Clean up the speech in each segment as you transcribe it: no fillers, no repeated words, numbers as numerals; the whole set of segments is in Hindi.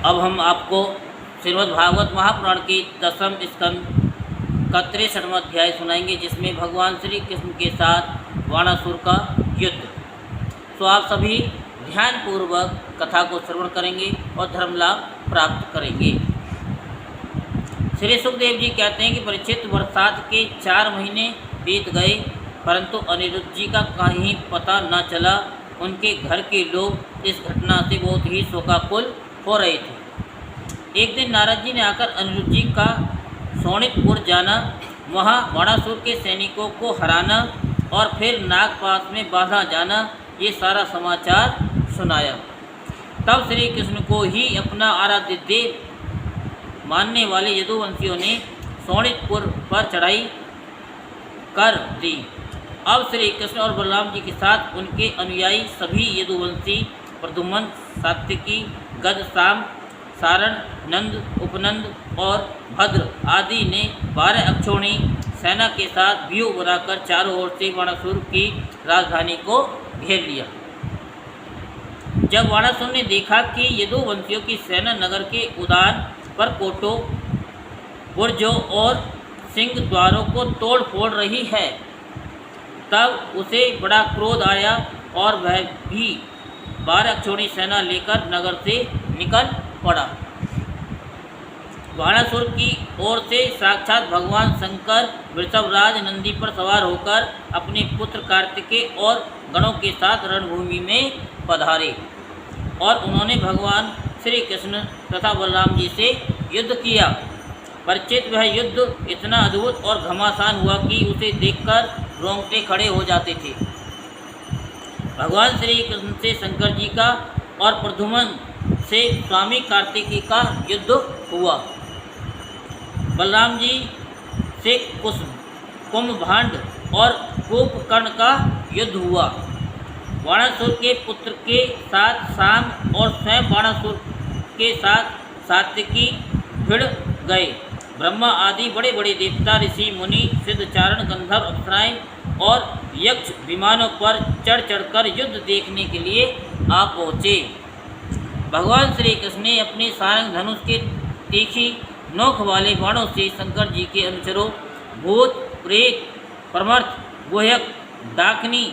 अब हम आपको श्रीमद् भागवत महापुराण की 10वें स्कंद का 63वां अध्याय सुनाएंगे, जिसमें भगवान श्री कृष्ण के साथ वाणासुर का युद्ध। तो आप सभी ध्यानपूर्वक कथा को श्रवण करेंगे और धर्म लाभ प्राप्त करेंगे। श्री सुखदेव जी कहते हैं कि परीक्षित, बरसात के 4 महीने बीत गए, परंतु अनिरुद्ध जी का कहीं पता न चला। उनके घर के लोग इस घटना से बहुत ही शोकाकुल हो रहे थे। एक दिन नारद जी ने आकर अनिरुद्ध जी का शोणितपुर जाना, वहाँ वाणासुर के सैनिकों को हराना और फिर नागपाश में बांधा जाना, ये सारा समाचार सुनाया। तब श्री कृष्ण को ही अपना आराध्य देव मानने वाले यदुवंशियों ने शोणितपुर पर चढ़ाई कर दी। अब श्री कृष्ण और बलराम जी के साथ उनके अनुयायी सभी यदुवंशी प्रद्युम्न, सात्यकी, गद, साम, सारण, नंद, उपनंद और भद्र आदि ने 12 अक्षौणी सेना के साथ व्यूह बनाकर चारों ओर से वाणासुर की राजधानी को घेर लिया। जब वाणासुर ने देखा कि यदुवंशियों की सेना नगर के उद्यान पर कोटों, बुर्जों और सिंह द्वारों को तोड़ फोड़ रही है, तब उसे बड़ा क्रोध आया और वह भी 12 अक्षौणी सेना लेकर नगर से निकल पड़ा। वाणासुर की ओर से साक्षात भगवान शंकर वृषभराज नंदी पर सवार होकर अपने पुत्र कार्तिकेय और गणों के साथ रणभूमि में पधारे और उन्होंने भगवान श्री कृष्ण तथा बलराम जी से युद्ध किया। परिचित, वह युद्ध इतना अद्भुत और घमासान हुआ कि उसे देखकर रोंगटे खड़े हो जाते थे। भगवान श्री कृष्ण से शंकर जी का और प्रद्युम्न से स्वामी कार्तिकेय का युद्ध हुआ। बलराम जी से कुंभभांड और कुंभकर्ण का युद्ध हुआ। वाणासुर के पुत्र के साथ साम और स्वयं वाणासुर के साथ सात्यकी भिड़ गए। ब्रह्मा आदि बड़े बड़े देवता, ऋषि, मुनि, सिद्धचारण, गंधर्व, अप्सराएं और यक्ष विमानों पर चढ़ चढ़कर युद्ध देखने के लिए आ पहुँचे। भगवान श्री कृष्ण ने अपने सारंग धनुष के तीखी नोक वाले बाणों से शंकर जी के अनुचरों भूत, प्रेत, परमर्थ, गुह्यक, डाकिनी,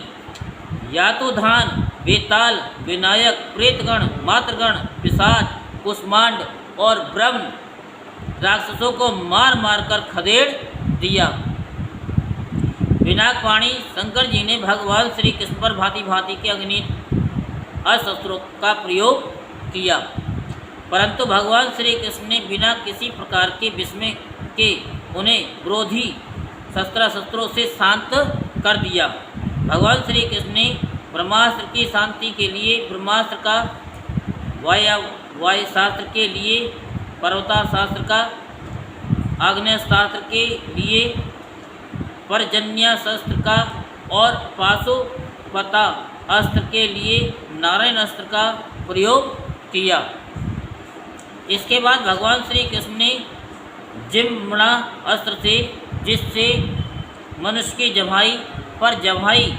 यातुधान, बेताल, विनायक, प्रेतगण, मातृगण, पिशाच, कुष्मांड और ब्रह्म राक्षसों को मार मार कर खदेड़ दिया। पिनाकपाणी शंकर जी ने भगवान श्री कृष्ण पर भांति भांति के अग्नि अस्त्रों का प्रयोग किया, परंतु भगवान श्री कृष्ण ने बिना किसी प्रकार के विस्मय के उन्हें विरोधी शस्त्रों से शांत कर दिया। भगवान श्री कृष्ण ने ब्रह्मास्त्र की शांति के लिए ब्रह्मास्त्र का, वायुशास्त्र के लिए पर्वतास्त्र का, आग्नेयास्त्र के लिए पर्जन्यास्त्र का और पाशुपता अस्त्र के लिए नारायण अस्त्र का प्रयोग किया। इसके बाद भगवान श्री कृष्ण ने जिम्ना अस्त्र से, जिससे मनुष्य की जम्हाई पर जम्हाई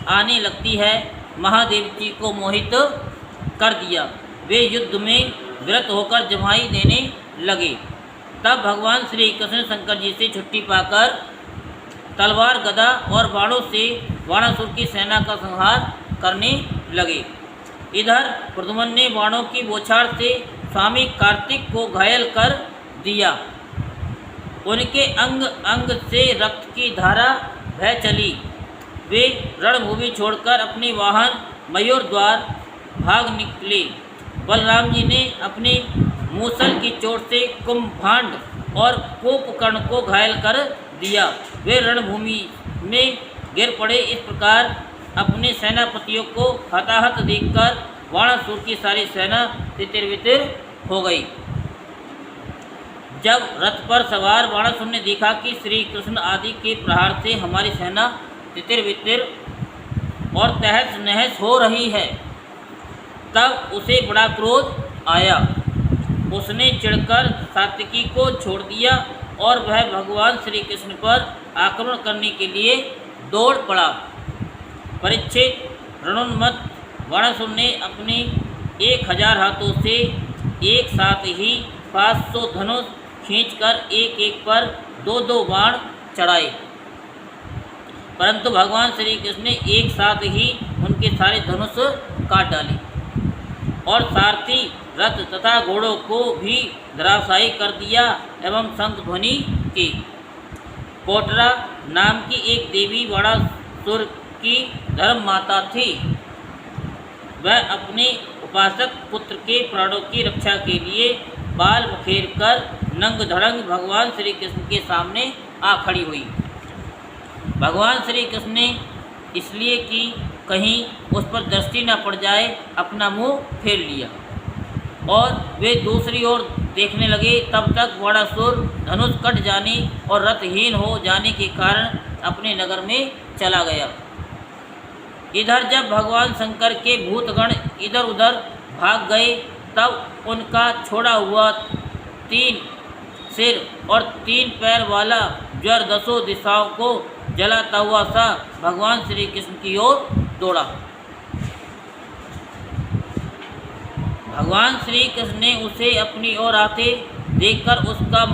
आने लगती है, महादेव जी को मोहित कर दिया। वे युद्ध में विरत होकर जम्हाई देने लगे। तब भगवान श्री कृष्ण शंकर जी से छुट्टी पाकर तलवार, गदा और बाणों से वाणासुर की सेना का संहार करने लगे। इधर प्रद्युम्न ने बाणों की बौछार से स्वामी कार्तिक को घायल कर दिया। उनके अंग अंग से रक्त की धारा बह चली। वे रणभूमि छोड़कर अपने वाहन मयूर द्वार भाग निकले। बलराम जी ने अपने मूसल की चोट से कुंभभांड और कुंभकर्ण को घायल कर दिया। वे रणभूमि में गिर पड़े। इस प्रकार अपने सेनापतियों को हताहत देखकर वाणासुर की सारी सेना तितिर-बितिर हो गई। जब रथ पर सवार वाणासुर ने देखा कि श्री कृष्ण आदि के प्रहार से हमारी सेना तितिर-बितिर और तहस नहस हो रही है, तब उसे बड़ा क्रोध आया। उसने चिढ़कर सात्यकी को छोड़ दिया और वह भगवान श्री कृष्ण पर आक्रमण करने के लिए दौड़ पड़ा। परीक्षित, रणोन्मत्त वाणासुर ने अपने 1000 हाथों से एक साथ ही 500 धनुष खींचकर एक एक पर 2-2 बाण चढ़ाए, परंतु भगवान श्री कृष्ण ने एक साथ ही उनके सारे धनुष काट डाले और सारथी, रथ तथा घोड़ों को भी धराशायी कर दिया एवं शंख ध्वनि की। कोटरा नाम की एक देवी वणासुर की धर्म माता थी। वह अपने उपासक पुत्र के प्राणों की रक्षा के लिए बाल बखेर कर नंग धड़ंग भगवान श्री कृष्ण के सामने आ खड़ी हुई। भगवान श्री कृष्ण ने इसलिए कि कहीं उस पर दृष्टि न पड़ जाए अपना मुंह फेर लिया और वे दूसरी ओर देखने लगे। तब तक वणासुर धनुष कट जाने और रथहीन हो जाने के कारण अपने नगर में चला गया। इधर जब भगवान शंकर के भूतगण इधर उधर भाग गए, तब उनका छोड़ा हुआ 3 सिर और 3 पैर वाला ज्वर 10 दिशाओं को जलाता हुआ सा भगवान श्री कृष्ण की ओर दौड़ा। भगवान श्री कृष्ण ने उसे अपनी ओर आते देखकर उसका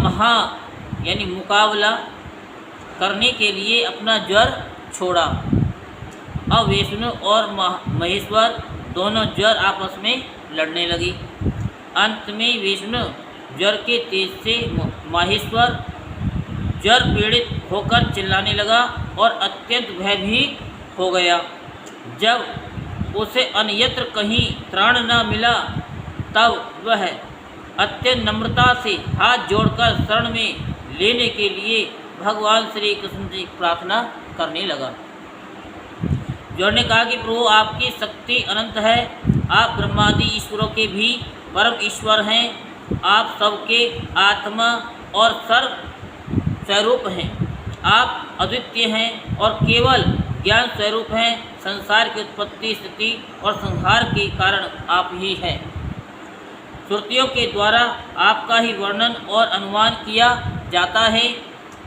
मुकाबला करने के लिए अपना ज्वर छोड़ा। अब विष्णु और महेश्वर दोनों ज्वर आपस में लड़ने लगी। अंत में विष्णु ज्वर के तेज से महेश्वर ज्वर पीड़ित होकर चिल्लाने लगा और अत्यंत भयभीत हो गया। जब उसे अन्यत्र कहीं त्राण न मिला, तब वह अत्यंत नम्रता से हाथ जोड़कर शरण में लेने के लिए भगवान श्री कृष्ण से प्रार्थना करने लगा। ज्वर ने कहा कि प्रभु, आपकी शक्ति अनंत है, आप ब्रह्मादि ईश्वरों के भी परम ईश्वर हैं, आप सबके आत्मा और सर्व स्वरूप हैं, आप अद्वितीय हैं और केवल ज्ञान स्वरूप हैं। संसार की उत्पत्ति, स्थिति और संहार के कारण आप ही हैं। श्रुतियों के द्वारा आपका ही वर्णन और अनुमान किया जाता है।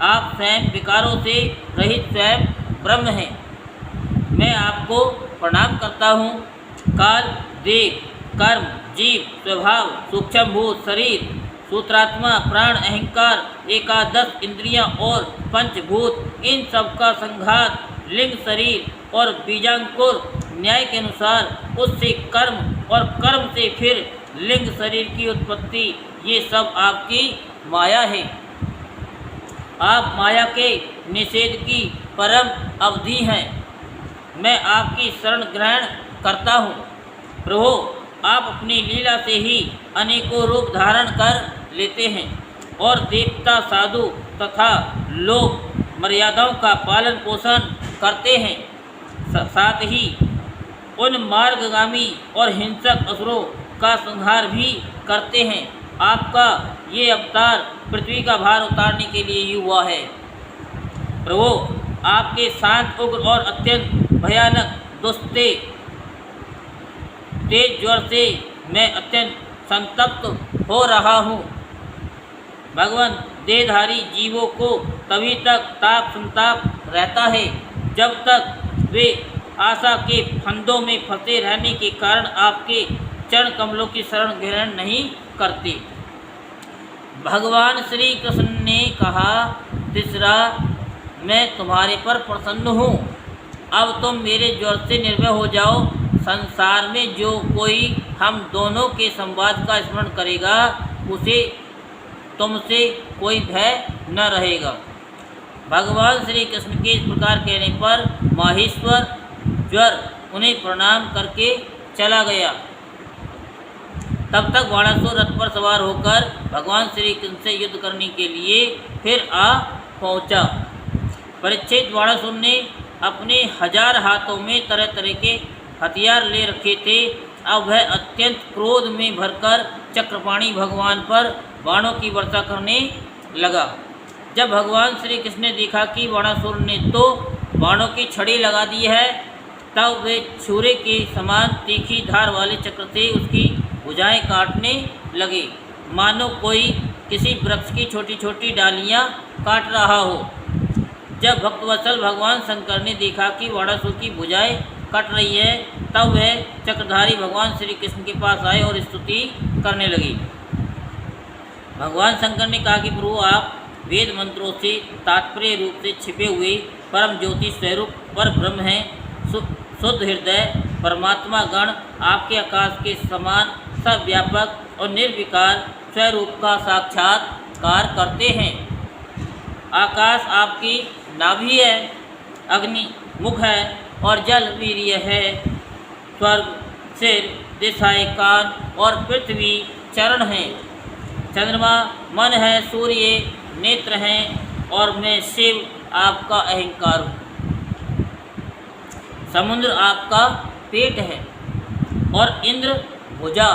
आप स्वयं विकारों से रहित स्वयं ब्रह्म हैं। मैं आपको प्रणाम करता हूँ। काल, देव, कर्म, जीव, स्वभाव, सूक्ष्मभूत शरीर, सूत्रात्मा, प्राण, अहंकार, 11 इंद्रियां और पंचभूत, इन सब का संघात, लिंग शरीर और बीजांकुर, न्याय के अनुसार उससे कर्म और कर्म से फिर लिंग शरीर की उत्पत्ति, ये सब आपकी माया है। आप माया के निषेध की परम अवधि हैं। मैं आपकी शरण ग्रहण करता हूँ। प्रभु, आप अपनी लीला से ही अनेकों रूप धारण कर लेते हैं और देवता, साधु तथा लोग मर्यादाओं का पालन पोषण करते हैं। साथ ही उन मार्गगामी और हिंसक असुरों का संहार भी करते हैं। आपका ये अवतार पृथ्वी का भार उतारने के लिए ही हुआ है। प्रभु, आपके शांत, उग्र और अत्यंत भयानक दुस्ते तेज ज्वर से मैं अत्यंत संतप्त हो रहा हूँ। भगवान, देहधारी जीवों को तभी तक ताप संताप रहता है जब तक वे आशा के फंदों में फंसे रहने के कारण आपके चरण कमलों की शरण ग्रहण नहीं करते। भगवान श्री कृष्ण ने कहा, तीसरा, मैं तुम्हारे पर प्रसन्न हूँ। अब तुम मेरे ज्वर से निर्भय हो जाओ। संसार में जो कोई हम दोनों के संवाद का स्मरण करेगा, उसे तुमसे कोई भय न रहेगा। भगवान श्री कृष्ण के इस प्रकार कहने पर माहेश्वर ज्वर उन्हें प्रणाम करके चला गया। तब तक वणासुर रथ पर सवार होकर भगवान श्री कृष्ण से युद्ध करने के लिए फिर आ पहुंचा। परीक्षित वणासुर ने अपने 1000 हाथों में तरह तरह के हथियार ले रखे थे। अब वह अत्यंत क्रोध में भरकर चक्रपाणी भगवान पर बाणों की वर्षा करने लगा। जब भगवान श्री कृष्ण ने देखा कि वणासुर ने तो बाणों की छड़ी लगा दी है, तब वे छुरे के समान तीखी धार वाले चक्र से उसकी भुजाएं काटने लगे, मानो कोई किसी वृक्ष की छोटी छोटी डालियां काट रहा हो। जब भक्तवत्सल भगवान शंकर ने देखा कि वणासुर की भुजाएं कट रही है, तब वह चक्रधारी भगवान श्री कृष्ण के पास आए और स्तुति करने लगे। भगवान शंकर ने कहा कि प्रभु, आप वेद मंत्रों से तात्पर्य रूप से छिपे हुए परम ज्योति स्वरूप पर ब्रह्म हैं। शुद्ध हृदय परमात्मा गण आपके आकाश के समान सर्वव्यापक और निर्विकार स्वरूप का साक्षात्कार करते हैं। आकाश आपकी नाभि है, अग्नि मुख है और जल वीर्य है। स्वर्ग सिर, दिशाएं कान और पृथ्वी चरण हैं। चंद्रमा मन है, सूर्य नेत्र हैं और मैं शिव आपका अहंकार हूँ। समुद्र आपका पेट है और इंद्र भुजा।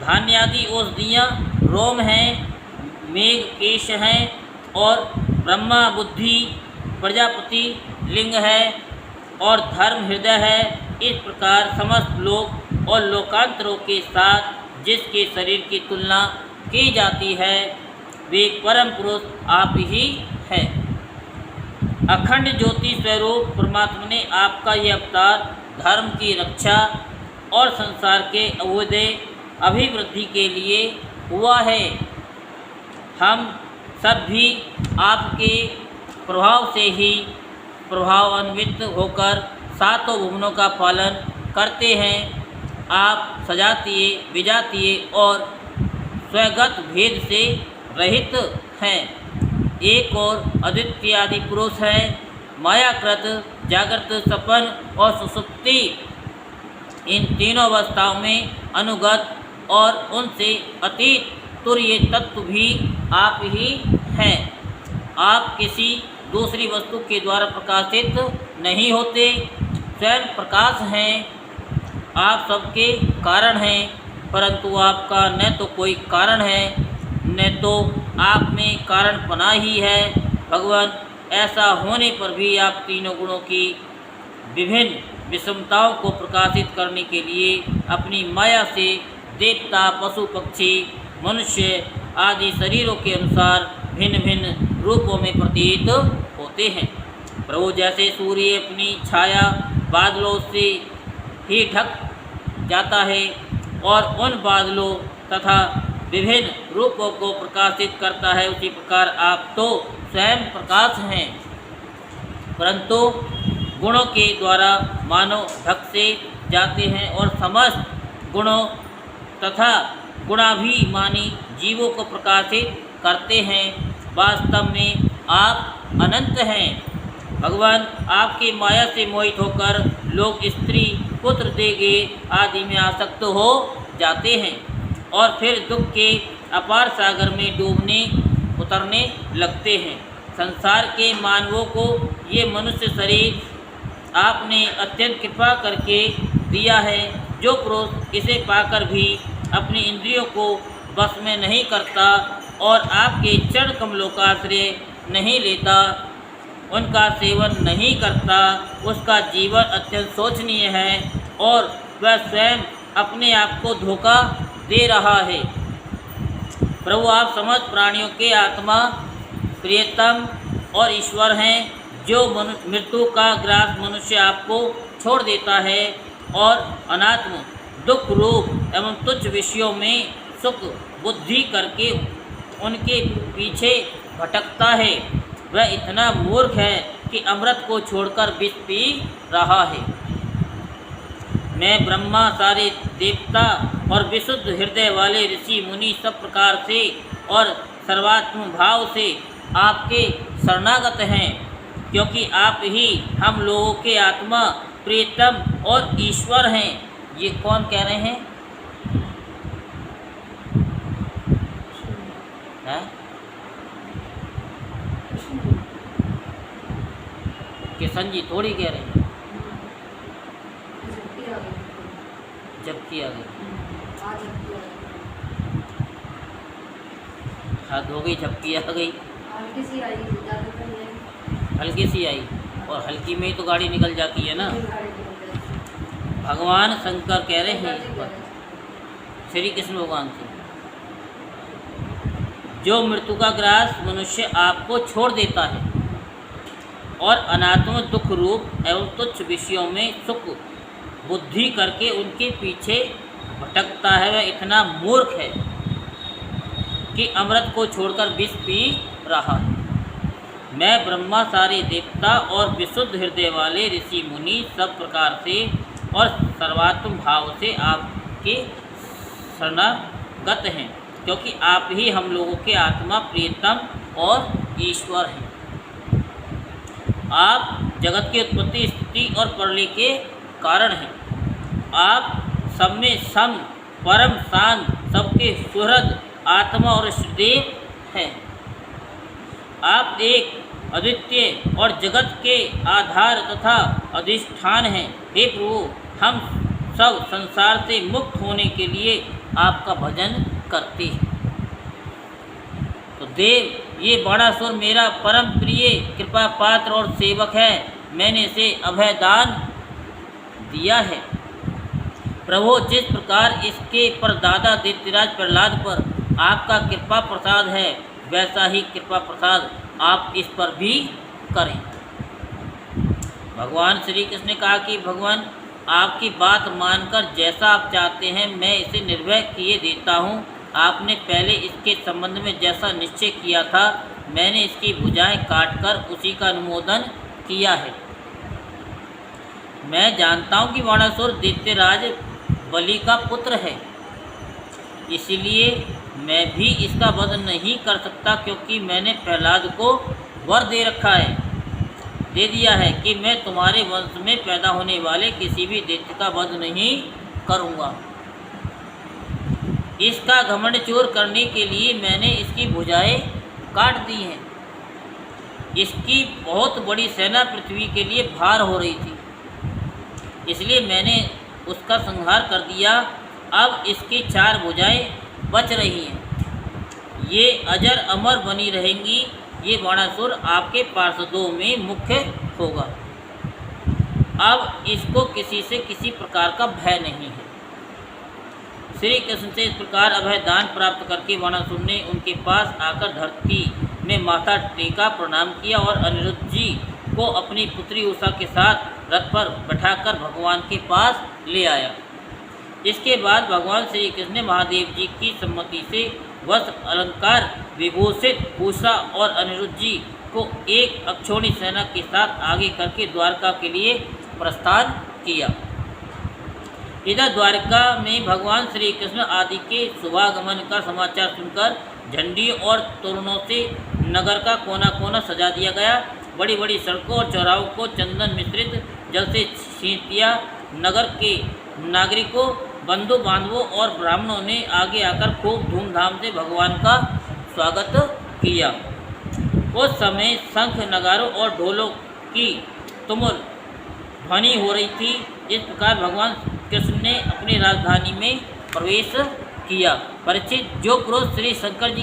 धान्य आदि औषधियाँ रोम हैं, मेघ केश हैं और ब्रह्मा बुद्धि प्रजापति लिंग है और धर्म हृदय है। इस प्रकार समस्त लोक और लोकांतरों के साथ जिसके शरीर की तुलना की जाती है, वे परम पुरुष आप ही हैं। अखंड ज्योति स्वरूप परमात्मा ने आपका यह अवतार धर्म की रक्षा और संसार के अभ्युदय अभिवृद्धि के लिए हुआ है। हम सब भी आपके प्रभाव से ही प्रभावान्वित होकर सातों भुवनों का पालन करते हैं। आप सजातीय विजातीय और स्वगत भेद से रहित हैं। एक और अद्वितीय आदि पुरुष है। मायाकृत जागृत सपन और सुसुप्ति, इन तीनों अवस्थाओं में अनुगत और उनसे अतीत तुर्य तत्व भी आप ही हैं। आप किसी दूसरी वस्तु के द्वारा प्रकाशित नहीं होते, स्वयं प्रकाश हैं। आप सबके कारण हैं, परंतु आपका न तो कोई कारण है न तो आप में कारणपना ही है। भगवान, ऐसा होने पर भी आप तीनों गुणों की विभिन्न विषमताओं को प्रकाशित करने के लिए अपनी माया से देवता, पशु पक्षी, मनुष्य आदि शरीरों के अनुसार भिन्न भिन्न रूपों में प्रतीत होते हैं। प्रभु, जैसे सूर्य अपनी छाया बादलों से ही ढक जाता है और उन बादलों तथा विभिन्न रूपों को प्रकाशित करता है, उसी प्रकार आप तो स्वयं प्रकाश हैं, परंतु गुणों के द्वारा मानव ढक से जाते हैं और समस्त गुणों तथा गुणाभिमानी जीवों को प्रकाशित करते हैं। वास्तव में आप अनंत हैं। भगवान, आपकी माया से मोहित होकर लोग स्त्री, पुत्र, देगे आदि में आसक्त हो जाते हैं और फिर दुख के अपार सागर में डूबने उतरने लगते हैं। संसार के मानवों को ये मनुष्य शरीर आपने अत्यंत कृपा करके दिया है। जो पुरुष इसे पाकर भी अपनी इंद्रियों को बस में नहीं करता और आपके चरण कमलों का आश्रय नहीं लेता, उनका सेवन नहीं करता, उसका जीवन अत्यंत शोचनीय है और वह स्वयं अपने आप को धोखा दे रहा है। प्रभु, आप समस्त प्राणियों के आत्मा, प्रियतम और ईश्वर हैं। जो मृत्यु का ग्रास मनुष्य आपको छोड़ देता है और अनात्म, दुख रूप एवं तुच्छ विषयों में सुख बुद्धि करके उनके पीछे भटकता है, वह इतना मूर्ख है कि अमृत को छोड़कर विष पी रहा है। मैं ब्रह्मा, सारे देवता और विशुद्ध हृदय वाले ऋषि मुनि सब प्रकार से और सर्वात्म भाव से आपके शरणागत हैं, क्योंकि आप ही हम लोगों के आत्मा, प्रियतम और ईश्वर हैं। ये कौन कह रहे हैं? किशन जी थोड़ी कह रहे हैं, जबकि आ गई हद हो गई, झपकी आ गई, हल्की सी आई और हल्की में ही तो गाड़ी निकल जाती है ना। भगवान शंकर कह रहे हैं श्री कृष्ण भगवान से, जो मृत्यु का ग्रास मनुष्य आपको छोड़ देता है और अनात्म दुख रूप एवं तुच्छ विषयों में सुख बुद्धि करके उनके पीछे भटकता है, वह इतना मूर्ख है कि अमृत को छोड़कर विष पी रहा है। मैं ब्रह्मा, सारे देवता और विशुद्ध हृदय वाले ऋषि मुनि सब प्रकार से और सर्वात्म भाव से आपके शरणागत हैं, क्योंकि आप ही हम लोगों के आत्मा, प्रियतम और ईश्वर हैं। आप जगत की उत्पत्ति, स्थिति और प्रलय के कारण हैं। आप सब में सम, परम शांत, सबके सुहृद आत्मा और इष्टदेव हैं। आप एक अद्वितीय और जगत के आधार तथा अधिष्ठान हैं। हे प्रभु, हम सब संसार से मुक्त होने के लिए आपका भजन करते हैं। तो देव, ये बाणासुर मेरा परम प्रिय, कृपा पात्र और सेवक है। मैंने इसे अभय दान दिया है। प्रभु, जिस प्रकार इसके परदादा दैत्यराज प्रहलाद पर आपका कृपा प्रसाद है, वैसा ही कृपा प्रसाद आप इस पर भी करें। भगवान श्री कृष्ण ने कहा कि भगवान, आपकी बात मानकर जैसा आप चाहते हैं मैं इसे निर्भय किए देता हूँ। आपने पहले इसके संबंध में जैसा निश्चय किया था, मैंने इसकी भुजाएं काटकर उसी का अनुमोदन किया है। मैं जानता हूँ कि बाणासुर दैत्यराज बलि का पुत्र है, इसलिए मैं भी इसका वध नहीं कर सकता, क्योंकि मैंने प्रहलाद को वर दे दिया है कि मैं तुम्हारे वंश में पैदा होने वाले किसी भी दैत्य का वध नहीं करूँगा। इसका घमंड चूर करने के लिए मैंने इसकी भुजाएं काट दी हैं। इसकी बहुत बड़ी सेना पृथ्वी के लिए भार हो रही थी, इसलिए मैंने उसका संहार कर दिया। अब इसकी 4 भुजाएं बच रही हैं, ये अजर अमर बनी रहेंगी। ये बाणासुर आपके पार्षदों में मुख्य होगा। अब इसको किसी से किसी प्रकार का भय नहीं है। श्री कृष्ण से इस प्रकार अभय दान प्राप्त करके बाणासुर ने उनके पास आकर धरती में माथा टेका, प्रणाम किया और अनिरुद्ध जी को अपनी पुत्री उषा के साथ रथ पर बैठाकर भगवान के पास ले आया। इसके बाद भगवान श्री कृष्ण ने महादेव जी की सम्मति से वस्त्र अलंकार विभूषित उषा और अनिरुद्ध जी को एक अक्षौणी सेना के साथ आगे करके द्वारका के लिए प्रस्थान किया। इधर द्वारका में भगवान श्री कृष्ण आदि के शुभागमन का समाचार सुनकर झंडियों और तोरणों से नगर का कोना कोना सजा दिया गया। बड़ी बड़ी सड़कों और चौराहों को चंदन मिश्रित जल से छींच दिया। नगर के नागरिकों, बंधु बांधवों और ब्राह्मणों ने आगे आकर खूब धूमधाम से भगवान का स्वागत किया। उस समय शंख, नगारों और ढोलों की तुमुल ध्वनि हो रही थी। इस प्रकार भगवान कृष्ण ने अपनी राजधानी में प्रवेश किया। परीक्षित, जो पुरुष श्री शंकर जी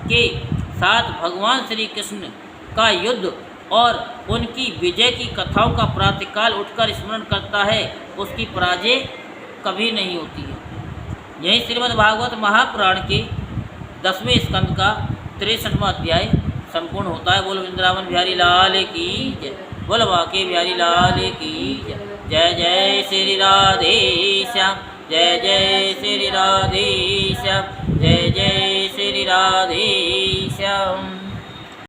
के साथ भगवान श्री कृष्ण का युद्ध और उनकी विजय की कथाओं का प्रातःकाल उठकर स्मरण करता है, उसकी पराजय कभी नहीं होती है। यही श्रीमद् भागवत महापुराण के 10वें स्कंद का 63वां अध्याय संपूर्ण होता है। बोलो वृंदावन बिहारी लाल की जय, बोलो बांके बिहारी लाल की जय। जय जय श्री राधे श्याम, जय जय श्री राधे श्याम, जय जय श्री राधे श्याम।